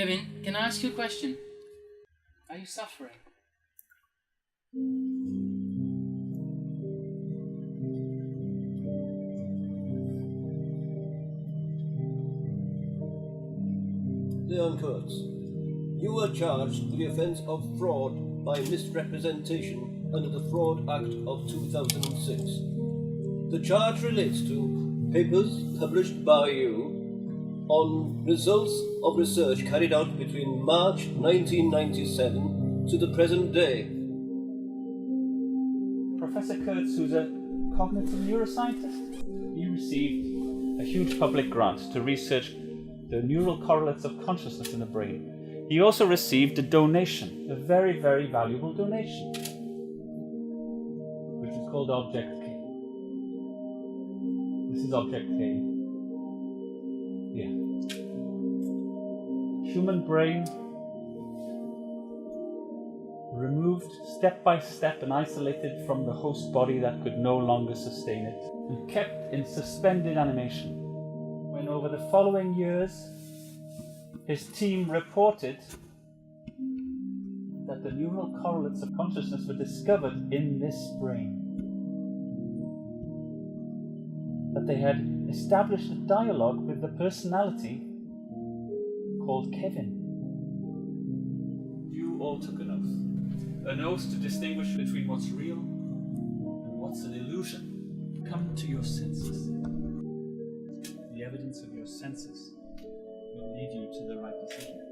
Kevin, can I ask you a question? Are you suffering? Leon Kurtz, you were charged with the offence of fraud by misrepresentation under the Fraud Act of 2006. The charge relates to papers published by you on results of research carried out between March 1997 to the present day. Professor Kurtz, who's a cognitive neuroscientist, he received a huge public grant to research the neural correlates of consciousness in the brain. He also received a donation, a very, very valuable donation, which is called Object K. This is Object K. Yeah. Human brain removed step by step and isolated from the host body that could no longer sustain it, and kept in suspended animation. When over the following years his team reported that the neural correlates of consciousness were discovered in this brain, that they had established a dialogue with the personality called Kevin. You all took an oath to distinguish between what's real and what's an illusion. Come to your senses. The evidence of your senses will lead you to the right decision.